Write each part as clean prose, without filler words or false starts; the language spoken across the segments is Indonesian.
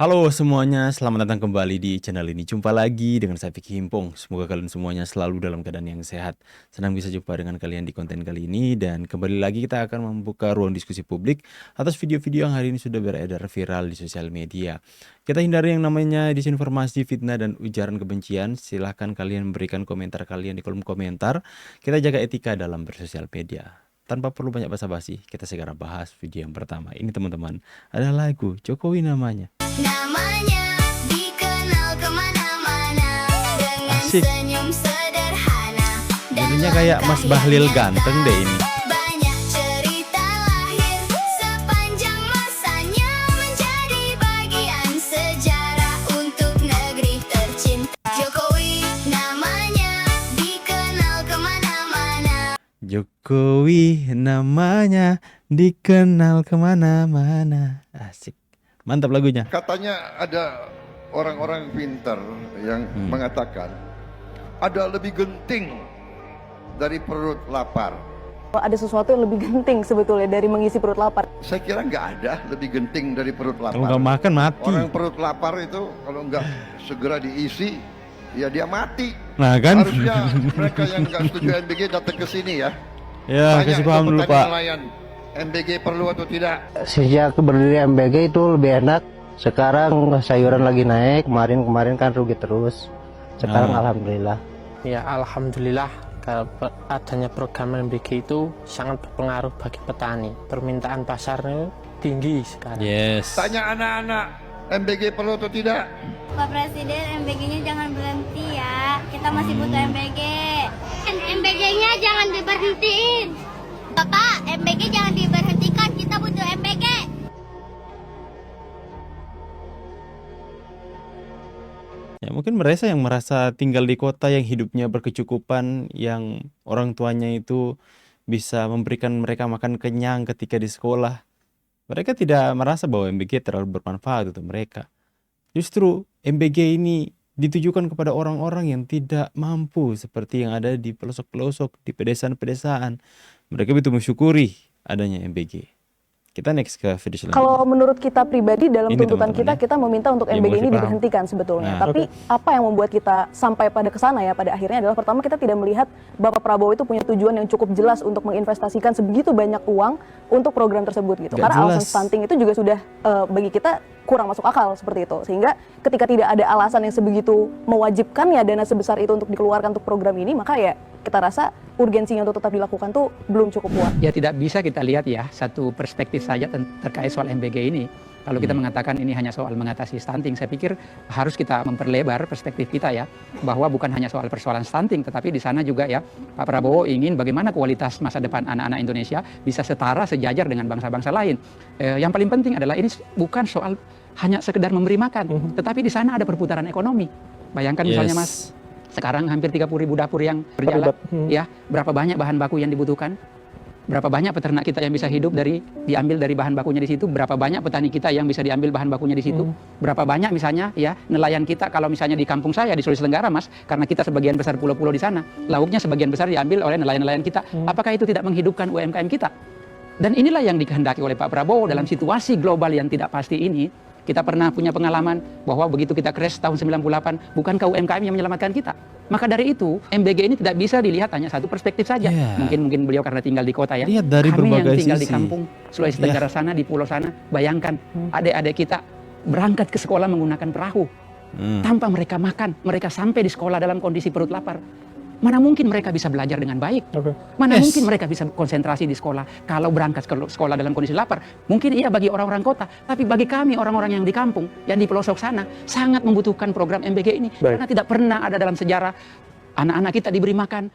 Halo semuanya, selamat datang kembali di channel ini. Jumpa lagi dengan saya Vicky Himpong. Semoga kalian semuanya selalu dalam keadaan yang sehat. Senang bisa jumpa dengan kalian di konten kali ini. Dan kembali lagi kita akan membuka ruang diskusi publik atas video-video yang hari ini sudah beredar viral di sosial media. Kita hindari yang namanya disinformasi, fitnah, dan ujaran kebencian. Silahkan kalian berikan komentar kalian di kolom komentar. Kita jaga etika dalam bersosial media. Tanpa perlu banyak basa-basi, kita segera bahas video yang pertama. Ini teman-teman, ada lagu Jokowi namanya. Namanya dikenal kemana-mana dengan Asik. senyum sederhana dan Jadinya kayak Mas langkah Bahlil yang ganteng nyata. deh ini. Banyak cerita lahir sepanjang masanya menjadi bagian sejarah untuk negeri tercinta. Jokowi namanya dikenal kemana-mana. Jokowi namanya dikenal kemana-mana. Asik. Mantap lagunya. Katanya ada orang-orang pintar yang mengatakan ada lebih genting dari perut lapar. Ada sesuatu yang lebih genting sebetulnya dari mengisi perut lapar. Saya kira nggak ada lebih genting dari perut lapar. Kalau nggak makan mati. Orang perut lapar itu kalau nggak segera diisi, ya dia mati. Nah kan? Harusnya mereka yang nggak setuju MBG datang ke sini ya. Ya, Tanya kasih ke paham dulu petani Pak. nelayan, MBG perlu atau tidak? Sejak berdiri MBG itu lebih enak. Sekarang sayuran lagi naik, kemarin kan rugi terus. Sekarang alhamdulillah. Ya alhamdulillah adanya program MBG itu sangat berpengaruh bagi petani. Permintaan pasarnya tinggi sekarang. Yes. Tanya anak-anak, MBG perlu atau tidak? Pak Presiden, MBG-nya jangan berhenti ya. Kita masih butuh MBG. MBG-nya jangan diberhentiin. Bapak, MBG jangan diberhentikan. Kita butuh MBG. Ya mungkin mereka yang merasa tinggal di kota yang hidupnya berkecukupan, yang orang tuanya itu bisa memberikan mereka makan kenyang ketika di sekolah. Mereka tidak merasa bahwa MBG terlalu bermanfaat untuk mereka. Justru MBG ini ditujukan kepada orang-orang yang tidak mampu seperti yang ada di pelosok-pelosok, di pedesaan-pedesaan. Mereka betul mensyukuri adanya MBG. Kita next ke video selanjutnya. Kalau menurut kita pribadi dalam Ini tuntutan teman-teman kita meminta untuk Yang MBG mulai ini paham. diberhentikan sebetulnya. Nah, Tapi apa yang membuat kita sampai pada kesana ya pada akhirnya adalah pertama kita tidak melihat Bapak Prabowo itu punya tujuan yang cukup jelas untuk menginvestasikan sebegitu banyak uang untuk program tersebut gitu. Nggak Karena alasan jelas. stunting itu juga sudah bagi kita kurang masuk akal seperti itu. Sehingga ketika tidak ada alasan yang sebegitu mewajibkannya dana sebesar itu untuk dikeluarkan untuk program ini, maka ya kita rasa urgensinya untuk tetap dilakukan tuh belum cukup kuat. Ya tidak bisa kita lihat ya satu perspektif saja terkait soal MBG ini. Kalau kita mengatakan ini hanya soal mengatasi stunting, saya pikir harus kita memperlebar perspektif kita ya, bahwa bukan hanya soal persoalan stunting, tetapi di sana juga ya Pak Prabowo ingin bagaimana kualitas masa depan anak-anak Indonesia bisa setara sejajar dengan bangsa-bangsa lain. Yang paling penting adalah ini bukan soal hanya sekedar memberi makan, tetapi di sana ada perputaran ekonomi. Bayangkan misalnya Mas, sekarang hampir 30.000 dapur yang berjalan, ya berapa banyak bahan baku yang dibutuhkan? Berapa banyak peternak kita yang bisa hidup diambil dari bahan bakunya di situ? Berapa banyak petani kita yang bisa diambil bahan bakunya di situ? Berapa banyak misalnya ya nelayan kita kalau misalnya di kampung saya di Sulawesi Tenggara Mas, karena kita sebagian besar pulau-pulau di sana, lauknya sebagian besar diambil oleh nelayan-nelayan kita. Apakah itu tidak menghidupkan UMKM kita? Dan inilah yang dikehendaki oleh Pak Prabowo dalam situasi global yang tidak pasti ini. Kita pernah punya pengalaman bahwa begitu kita crash tahun 98, bukankah UMKM yang menyelamatkan kita? Maka dari itu, MBG ini tidak bisa dilihat hanya satu perspektif saja. Yeah. Mungkin beliau karena tinggal di kota ya. Lihat dari Kami yang berbagai tinggal di sisi. kampung Sulawesi Tenggara sana, di pulau sana, bayangkan adik-adik kita berangkat ke sekolah menggunakan perahu. Tanpa mereka makan, mereka sampai di sekolah dalam kondisi perut lapar. Mana mungkin mereka bisa belajar dengan baik? Mana Yes. mungkin mereka bisa konsentrasi di sekolah kalau berangkat ke sekolah dalam kondisi lapar? Mungkin iya bagi orang-orang kota, tapi bagi kami orang-orang yang di kampung, yang di pelosok sana, sangat membutuhkan program MBG ini. Karena tidak pernah ada dalam sejarah anak-anak kita diberi makan.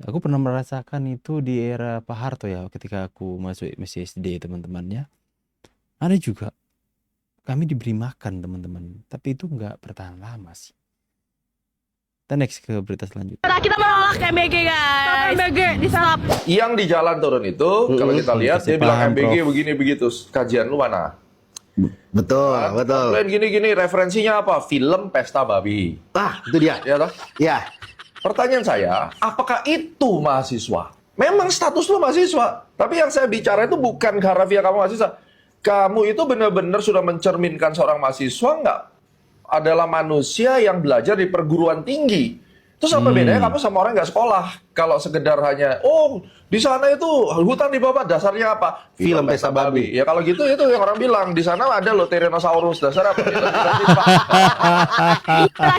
Aku pernah merasakan itu di era Pak Harto ya, ketika aku masuk masih SD teman-temannya. Ada juga kami diberi makan teman-teman, tapi itu nggak bertahan lama sih. Kita next ke berita selanjutnya. Kita menolak MBG guys. MBG di stop. Yang di jalan turun itu, kalau kita lihat Kasih dia bilang paham, MBG Prof. begini begitu. Kajian lu mana? Betul, Lain gini referensinya apa? Film Pesta Babi. Ah, itu dia. Ya toh? Ya. Pertanyaan saya, apakah itu mahasiswa? Memang status lu mahasiswa, tapi yang saya bicara itu bukan karena via kamu mahasiswa. kamu itu benar-benar sudah mencerminkan seorang mahasiswa nggak adalah manusia yang belajar di perguruan tinggi. Terus apa bedanya kamu sama orang nggak sekolah? Kalau sekedar hanya, oh di sana itu hutan di bawah, dasarnya apa? Film pesta babi. Ya kalau gitu itu yang orang bilang, di sana ada loh Tyrannosaurus, dasar apa?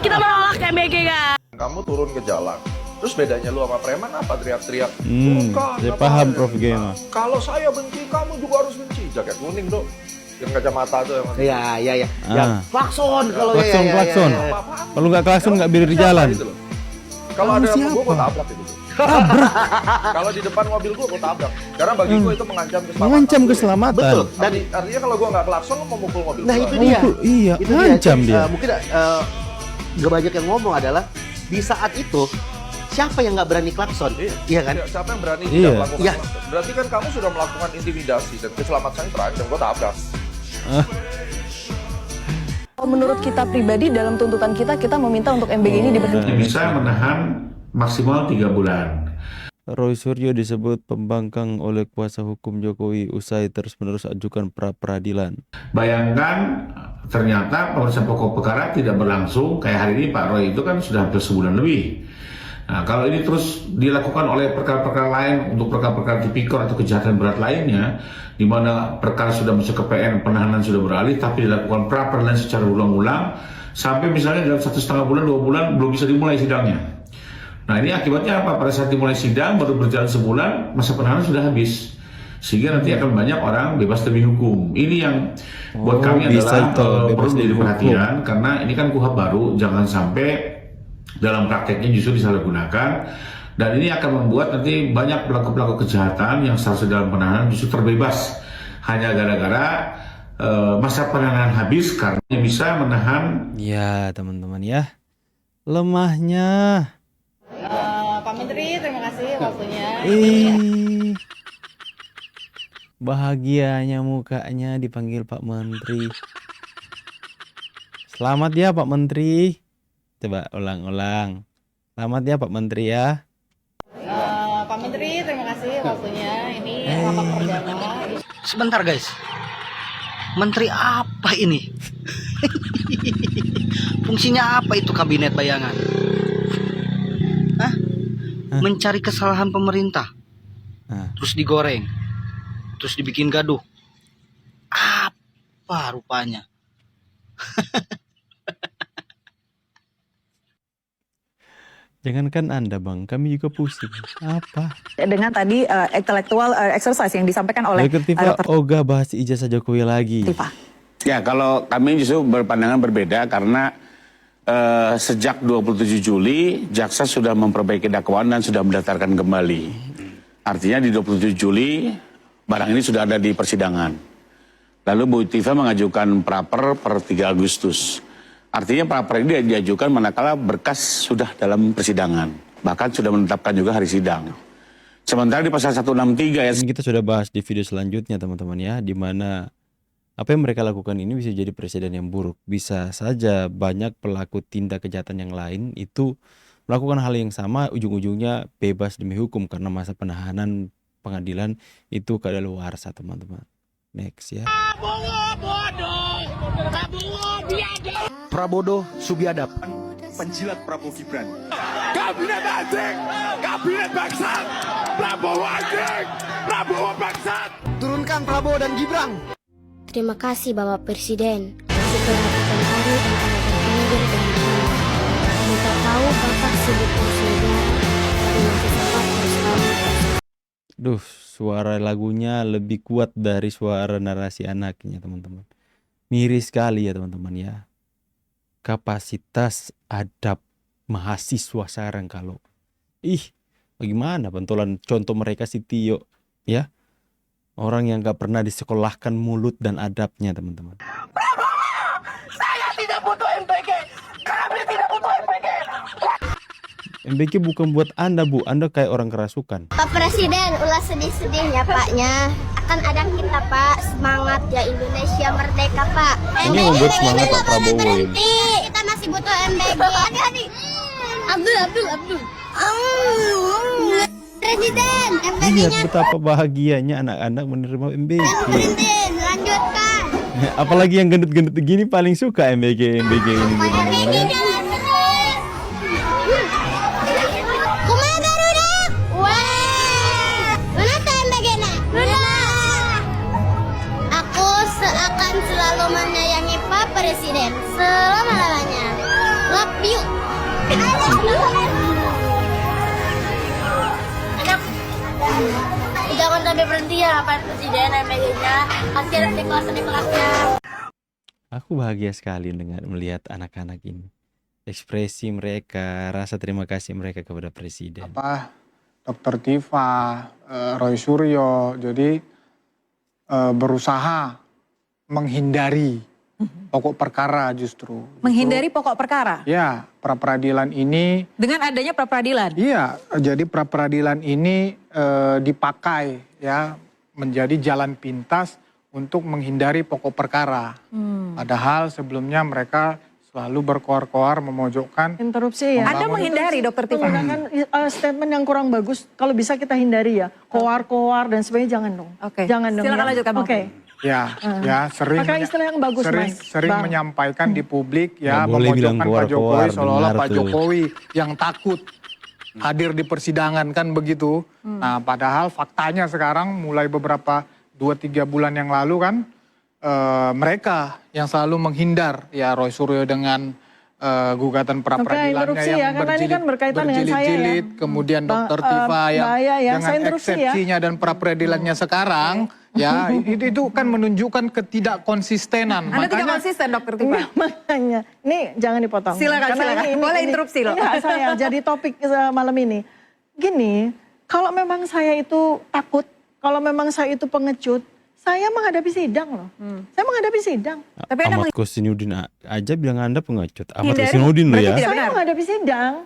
Kita menolak MBG kan. Kamu turun ke jalan, terus bedanya lu sama preman apa? Teriak-teriak. Saya paham Prof Gema. Kalau saya benci, kamu juga harus benci. Jaket kuning dong, yang kacamata tuh yang. Iya. Ya, klakson kalau Klakson. Kalau nggak klakson nggak berdiri di jalan. Gitu loh. Kalau ada gue tabrak itu. Kalau di depan mobil gue tabrak. Karena bagi gue itu mengancam keselamatan. Mengancam keselamatan. Betul. Dan artinya kalau gue nggak klakson, lo mau mukul mobil. Nah gua. itu dia. Iya, Itu mengancam dia. Mungkin gak banyak yang ngomong adalah di saat itu siapa yang nggak berani klakson? Iya kan? Siapa yang berani Iya. tidak melakukan Iya. klakson? Berarti kan kamu sudah melakukan intimidasi dan keselamatan terancam. Gue tabrak. Menurut kita pribadi dalam tuntutan kita meminta untuk MBG ini diberhentikan. Bisa menahan maksimal 3 bulan. Roy Suryo disebut pembangkang oleh kuasa hukum Jokowi usai terus-menerus ajukan pra-peradilan. Bayangkan ternyata pemeriksaan pokok perkara tidak berlangsung. Kayak hari ini Pak Roy itu kan sudah hampir sebulan lebih. Nah, kalau ini terus dilakukan oleh perkara-perkara lain untuk perkara-perkara tipikor atau kejahatan berat lainnya, di mana perkara sudah masuk ke PN, penahanan sudah beralih, tapi dilakukan pra-peradilan secara ulang-ulang, sampai misalnya dalam 1,5 bulan, 2 bulan belum bisa dimulai sidangnya. Nah ini akibatnya apa? Pada saat dimulai sidang baru berjalan sebulan, masa penahanan sudah habis. Sehingga nanti akan banyak orang bebas demi hukum. Ini yang buat kami adalah perlu menjadi perhatian, karena ini kan KUHP baru, jangan sampai dalam prakteknya justru disalahgunakan, dan ini akan membuat nanti banyak pelaku-pelaku kejahatan yang seharusnya dalam penahanan justru terbebas hanya gara-gara masa penahanan habis karena bisa menahan. Ya teman-teman ya, lemahnya. Pak Menteri, terima kasih waktunya. Bahagianya mukanya dipanggil Pak Menteri. Selamat ya Pak Menteri. Coba ulang-ulang. Selamat ya Pak Menteri ya. Pak Menteri, terima kasih waktunya. Ini rapat perdana. Sebentar guys, menteri apa ini? Fungsinya apa itu kabinet bayangan? Hah? Mencari kesalahan pemerintah, terus digoreng, terus dibikin gaduh. Apa rupanya? Jangankan Anda Bang, kami juga pusing. Apa? Dengan tadi intellectual exercise yang disampaikan oleh Dr. Tifa Oga bahas ijazah Jokowi lagi. Ya, kalau kami justru berpandangan berbeda karena sejak 27 Juli jaksa sudah memperbaiki dakwaan dan sudah mendaftarkan kembali. Artinya di 27 Juli barang ini sudah ada di persidangan. Lalu Bu Tifa mengajukan praper per 3 Agustus. Artinya praper ini diajukan manakala berkas sudah dalam persidangan. Bahkan sudah menetapkan juga hari sidang. Sementara di pasal 163 ya. Kita sudah bahas di video selanjutnya teman-teman ya, di mana apa yang mereka lakukan ini bisa jadi presiden yang buruk. Bisa saja banyak pelaku tindak kejahatan yang lain itu melakukan hal yang sama, ujung-ujungnya bebas demi hukum karena masa penahanan pengadilan itu kadaluarsa teman-teman. Next ya. Prabowo Subiadap, penjilat Prabowo Gibran. Kabinet anjing, kabinet bangsat, Prabowo anjing, Prabowo bangsat. Turunkan Prabowo dan Gibran. Terima kasih Bapak Presiden. Masih perhatikan kami antara terpinggir dan terpinggir. Kita tahu Bapak sibuk saudara, tapi masih sempat harus kami. Duh, suara lagunya lebih kuat dari suara narasi anaknya teman-teman. Miris sekali ya teman-teman ya. Kapasitas adab mahasiswa sekarang kalau bagaimana pentolan contoh mereka si Tio ya, orang yang gak pernah disekolahkan mulut dan adabnya teman-teman. Saya tidak butuh MBG, kami tidak butuh MBG. MBG bukan buat Anda Bu, Anda kayak orang kerasukan. Pak Presiden, ulah sedih-sedihnya Paknya. Akan ada kita Pak, semangat ya Indonesia merdeka Pak. Ini yang membuat semangat Pak Prabowo ini. Kita masih butuh MBG. Hadi. Abdul. Presiden, Lihat betapa bahagianya anak-anak menerima MBG. Presiden, lanjutkan. Apalagi yang gendut-gendut gini paling suka MBG ini. Kumaha Garuda? Wah, mana tuh MBG-na? Aku akan selalu menyayangi Pak Presiden selama-lamanya. Love you. Jangan sampai berhenti ya Pak Presiden MBG-nya. Kasih di kelasnya. Aku bahagia sekali dengan melihat anak-anak ini. Ekspresi mereka, rasa terima kasih mereka kepada Presiden. Dr. Tifa, Roy Suryo, jadi berusaha menghindari pokok perkara justru. Menghindari pokok perkara? Ya, pra-peradilan ini. Dengan adanya pra-peradilan? Iya, jadi pra-peradilan ini dipakai ya menjadi jalan pintas untuk menghindari pokok perkara. Padahal sebelumnya mereka selalu berkoar-koar memojokkan. Interupsi ya. Anda menghindari Dokter Tifa? Menggunakan statement yang kurang bagus, kalau bisa kita hindari ya. Koar-koar dan sebagainya jangan dong. Oke. Jangan dong. Silakan ya. lanjutkan Bang. Oke. Ya sering. Pakai istilah yang bagus, sering Bang. menyampaikan di publik ya, Nggak boleh bilang memojokkan Pak Jokowi koar-koar, seolah-olah benar Pak tuh. Jokowi yang takut hadir di persidangan kan begitu. Nah padahal faktanya sekarang mulai beberapa 2-3 bulan yang lalu kan mereka yang selalu menghindar ya, Roy Suryo dengan gugatan pra-peradilannya interupsi yang ya, karena ini kan berkaitan dengan saya ya. berjilid-jilid, kemudian Dr. Tifa yang Bahaya ya, dengan saya interupsi ya. eksepsinya dan pra-peradilannya sekarang ya itu kan menunjukkan ketidakkonsistenan. Anda tidak konsisten Dokter Tifa? Makanya, ini jangan dipotong. Silakan. Boleh interupsi loh. Ini hak saya, jadi topik malam ini. Gini, kalau memang saya itu takut, kalau memang saya itu pengecut, saya menghadapi sidang loh. Saya menghadapi sidang. Tapi Anda Ahmad Kosinudin aja bilang Anda pengecut. Ahmad Hindari, Kosinudin loh ya. Saya menghadapi sidang.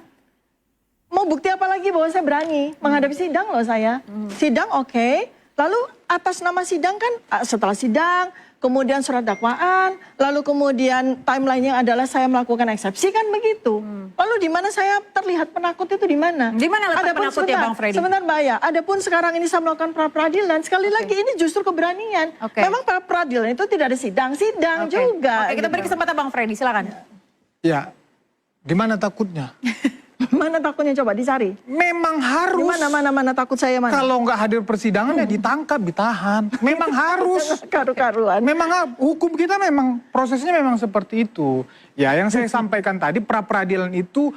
Mau bukti apa lagi bahwa saya berani menghadapi sidang loh saya. Sidang oke. Lalu atas nama sidang kan setelah sidang, kemudian surat dakwaan, lalu kemudian timeline-nya adalah saya melakukan eksepsi kan begitu. Lalu di mana saya terlihat penakut itu di mana? Di mana letak penakutnya Bang Freddy? Sebentar Mbak ya, adapun sekarang ini saya melakukan pra-peradilan, sekali lagi ini justru keberanian. Memang pra-peradilan itu tidak ada sidang juga. Oke, kita beri kesempatan Bang Freddy, silakan. Ya, di mana takutnya? Mana takutnya coba dicari? Memang harus. Mana takut saya mana? Kalau nggak hadir persidangan ya ditangkap, ditahan. Memang harus. Karu-karuan. Memang hukum kita memang prosesnya memang seperti itu. Ya, yang saya sampaikan tadi pra-peradilan itu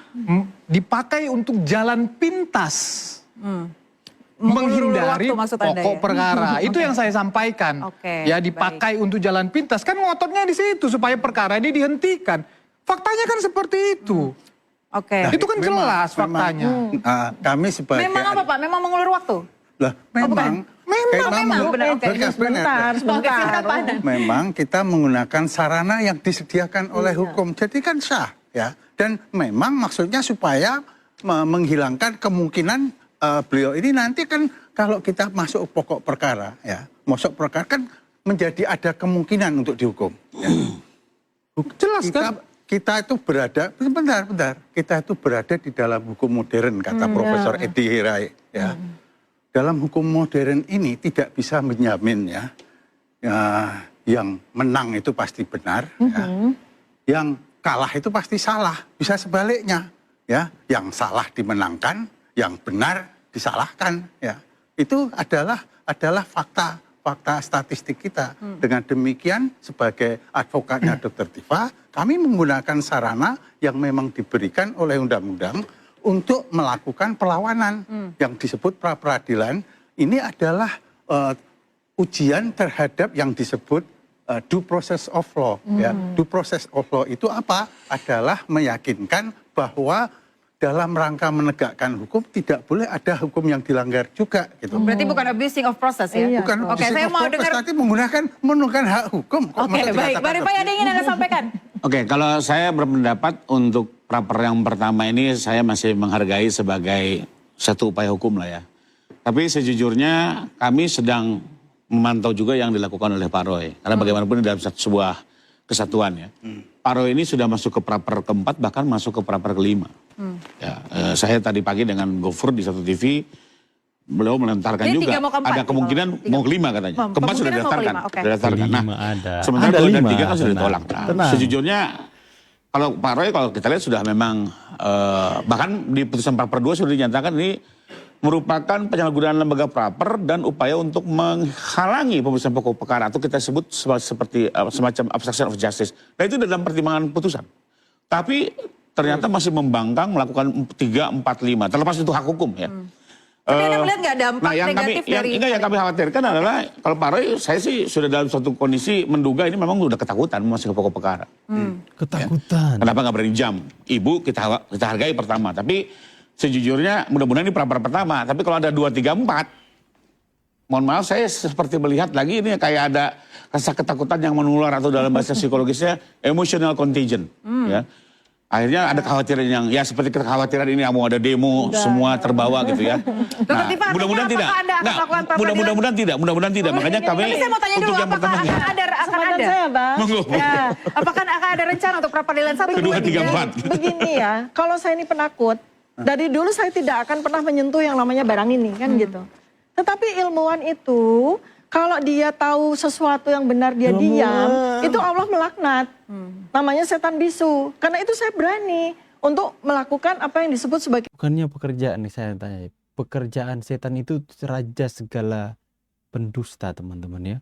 dipakai untuk jalan pintas. Menghindari pokok perkara. Itu yang saya sampaikan. Ya, dipakai untuk jalan pintas. Kan ngototnya di situ supaya perkara ini dihentikan. Faktanya kan seperti itu. Oke. Itu kan jelas faktanya. Kami sebagai Memang apa Pak? Memang mengulur waktu? lah memang memang kita menggunakan sarana yang disediakan oleh hukum. Jadi kan sah ya. Dan memang maksudnya supaya menghilangkan kemungkinan beliau ini nanti kan kalau kita masuk pokok perkara ya, masuk perkara kan menjadi ada kemungkinan untuk dihukum. Ya. Jelas kan? Kita itu berada, bentar, kita itu berada di dalam hukum modern, kata Profesor Edi Hirai. Ya. Dalam hukum modern ini tidak bisa menjamin ya, yang menang itu pasti benar, ya. Yang kalah itu pasti salah, bisa sebaliknya. Ya. Yang salah dimenangkan, yang benar disalahkan. Ya. Itu adalah fakta statistik kita. Dengan demikian sebagai advokatnya Dr. Tifa, kami menggunakan sarana yang memang diberikan oleh undang-undang untuk melakukan perlawanan yang disebut pra-peradilan. Ini adalah ujian terhadap yang disebut due process of law. Ya. Due process of law itu apa? Adalah meyakinkan bahwa dalam rangka menegakkan hukum tidak boleh ada hukum yang dilanggar juga gitu. Berarti bukan abusing of process ya? Bukan Oke, saya mau dengar. Nanti menggunakan hak hukum. Oke, baik. Bang Rifai ada yang ingin Anda sampaikan? Oke, kalau saya berpendapat untuk praper yang pertama ini saya masih menghargai sebagai satu upaya hukum lah ya. Tapi sejujurnya kami sedang memantau juga yang dilakukan oleh Pak Roy. Karena bagaimanapun dalam sebuah kesatuan ya. Pak Roy ini sudah masuk ke praper keempat bahkan masuk ke praper kelima. Ya, saya tadi pagi dengan Gofur di satu TV beliau melentarkan Jadi juga 3 mau ke 4 ada nih, kemungkinan kalau mau ke 5 katanya. Kemungkinan Keempat sudah mau ke didaftarkan. 5, oke. Sudah didaftarkan. Nah, Kelima ada. sementara Ada 2 dan 5, 3 kan sudah tenang. ditolak. Nah, Tenang. sejujurnya kalau Pak Roy kalau kita lihat sudah memang bahkan di putusan 4/2 sudah dinyatakan ini merupakan penyalahgunaan lembaga praper dan upaya untuk menghalangi pemeriksaan pokok perkara atau kita sebut seperti semacam obstruction of justice. Nah itu dalam pertimbangan putusan. Tapi ternyata masih membangkang melakukan 3, 4, 5. Terlepas itu hak hukum ya. Tapi Anda melihat nggak dampak yang negatif dari... yang kami khawatirkan adalah kalau Pak Roy, saya sih sudah dalam suatu kondisi menduga ini memang sudah ketakutan masuk ke pokok perkara. Ketakutan. Kenapa nggak berani jam? Ibu kita hargai pertama, tapi sejujurnya mudah-mudahan ini pra pertama. Tapi kalau ada 2, 3, 4, mohon maaf saya seperti melihat lagi ini kayak ada rasa ketakutan yang menular atau dalam bahasa psikologisnya emotional contagion. Ya. Akhirnya ada kekhawatiran yang ya seperti kekhawatiran ini mau ada demo semua terbawa gitu ya. Nah, mudah-mudahan tidak. Mudah-mudahan tidak. Makanya kami Tapi saya mau tanya dulu, untuk yang apakah pertama akan ada? Saya, Bang. Monggo. Ya, apakah akan ada rencana untuk pra peradilan 1, 2, 3? Begini ya, kalau saya ini penakut, dari dulu saya tidak akan pernah menyentuh yang namanya barang ini kan gitu. Tetapi ilmuwan itu kalau dia tahu sesuatu yang benar dia diam, itu Allah melaknat. Namanya setan bisu. Karena itu saya berani untuk melakukan apa yang disebut sebagai... Bukannya pekerjaan nih saya tanya. Pekerjaan setan itu raja segala pendusta teman-teman ya.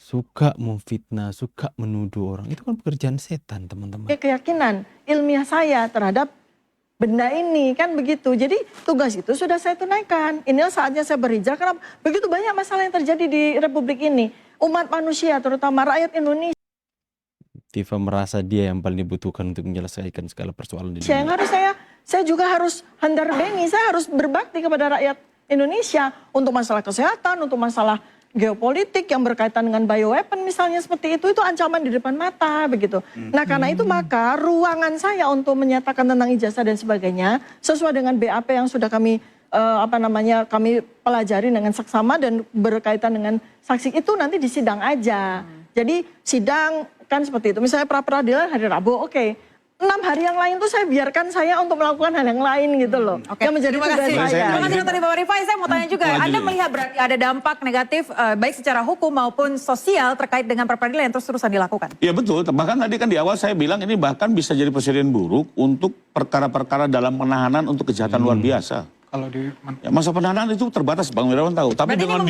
Suka memfitnah, suka menuduh orang. Itu kan pekerjaan setan teman-teman. keyakinan ilmiah saya terhadap benda ini kan begitu. Jadi tugas itu sudah saya tunaikan. Inilah saatnya saya berhijrah karena begitu banyak masalah yang terjadi di Republik ini. Umat manusia terutama rakyat Indonesia Tifa merasa dia yang paling dibutuhkan untuk menyelesaikan segala persoalan di yang dunia. harus saya juga harus handar bengi, saya harus berbakti kepada rakyat Indonesia untuk masalah kesehatan, untuk masalah geopolitik yang berkaitan dengan bioweapon misalnya seperti itu ancaman di depan mata begitu. Nah karena itu maka ruangan saya untuk menyatakan tentang ijazah dan sebagainya sesuai dengan BAP yang sudah kami kami pelajari dengan seksama dan berkaitan dengan saksi itu nanti di sidang aja. Jadi sidang kan seperti itu. Misalnya pra peradilan hari Rabu, oke. 6 hari yang lain tuh saya biarkan saya untuk melakukan hal yang lain gitu loh. Yang menjadi tugas saya. Terima kasih Dr. Iva Rifai. Saya mau tanya juga, Anda melihat berarti ada dampak negatif baik secara hukum maupun sosial terkait dengan pra peradilan yang terus-terusan dilakukan? Ya betul, bahkan tadi kan di awal saya bilang ini bahkan bisa jadi presiden buruk untuk perkara-perkara dalam penahanan untuk kejahatan luar biasa. Kalau di Ya, masa penahanan itu terbatas, Bang Wirawan tahu. Tapi Berarti dengan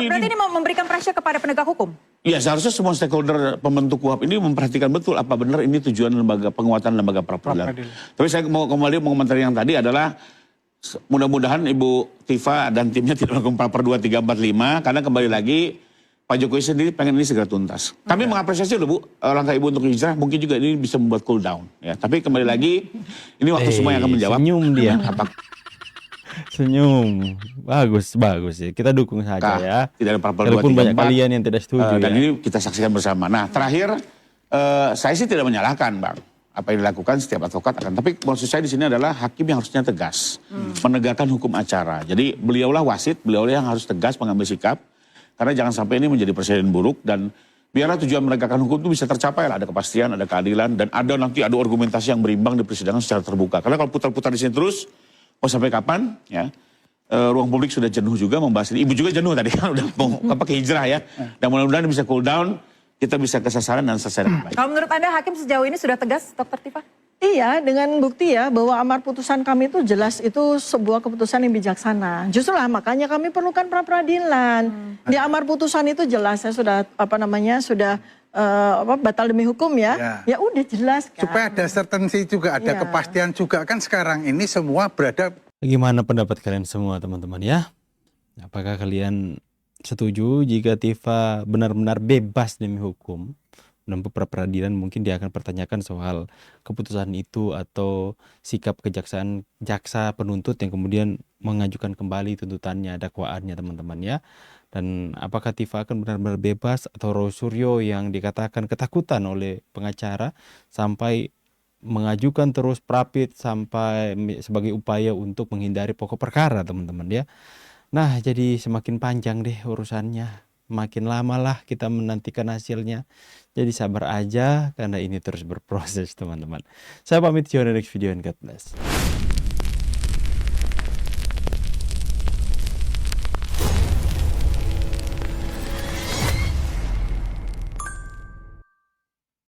berarti ini memberikan pressure kepada penegak hukum? ya seharusnya semua stakeholder pembentuk KUHP ini memperhatikan betul apa benar ini tujuan penguatan lembaga pra-peradilan. Tapi saya mau kembali mengomentari yang tadi adalah mudah-mudahan Ibu Tifa dan timnya tidak melakukan pra-per 2, 3, 4, 5 karena kembali lagi Pak Jokowi sendiri pengen ini segera tuntas. Kami mengapresiasi loh Bu, langkah Ibu untuk hijrah mungkin juga ini bisa membuat cool down. Ya, tapi kembali lagi ini waktu semua yang akan menjawab. Senyum dia. Senyum. Bagus ya. Kita dukung saja ya. Tidak ada pra-per 2, Walaupun 3, banyak 4, kalian yang tidak setuju dan ya. ini kita saksikan bersama. Nah terakhir saya sih tidak menyalahkan Bang. Apa yang dilakukan setiap advokat akan. Tapi maksud saya di sini adalah hakim yang harusnya tegas. Menegakkan hukum acara. Jadi beliaulah wasit, beliaulah yang harus tegas mengambil sikap. Karena jangan sampai ini menjadi presiden buruk dan biarlah tujuan menegakkan hukum itu bisa tercapai lah. Ada kepastian, ada keadilan, dan nanti ada argumentasi yang berimbang di persidangan secara terbuka. Karena kalau putar-putar di sini terus, mau sampai kapan ya? Ruang publik sudah jenuh juga membahas ini. Ibu juga jenuh tadi kan udah mau pakai hijrah ya. Dan mudah-mudahan bisa cool down, kita bisa ke sasaran dan selesai dengan baik. Kalau menurut Anda hakim sejauh ini sudah tegas, Dr. Tifa? Iya, dengan bukti ya bahwa amar putusan kami itu jelas itu sebuah keputusan yang bijaksana. Justru lah makanya kami perlukan pra peradilan. Di amar putusan itu jelas saya sudah batal demi hukum ya. Ya udah jelas kan. Supaya ada certainty juga, ada kepastian juga kan sekarang ini semua berada. Bagaimana pendapat kalian semua teman-teman ya? Apakah kalian setuju jika Tifa benar-benar bebas demi hukum? Menempuh pra peradilan mungkin dia akan pertanyakan soal keputusan itu atau sikap kejaksaan jaksa penuntut yang kemudian mengajukan kembali tuntutannya, dakwaannya teman-teman ya. Dan apakah Tifa akan benar-benar bebas atau Roy Suryo yang dikatakan ketakutan oleh pengacara sampai mengajukan terus prapit sampai sebagai upaya untuk menghindari pokok perkara teman-teman ya. Nah jadi semakin panjang deh urusannya. Makin lama lah kita menantikan hasilnya. Jadi sabar aja karena ini terus berproses teman-teman. Saya pamit, see you on the next video and God bless.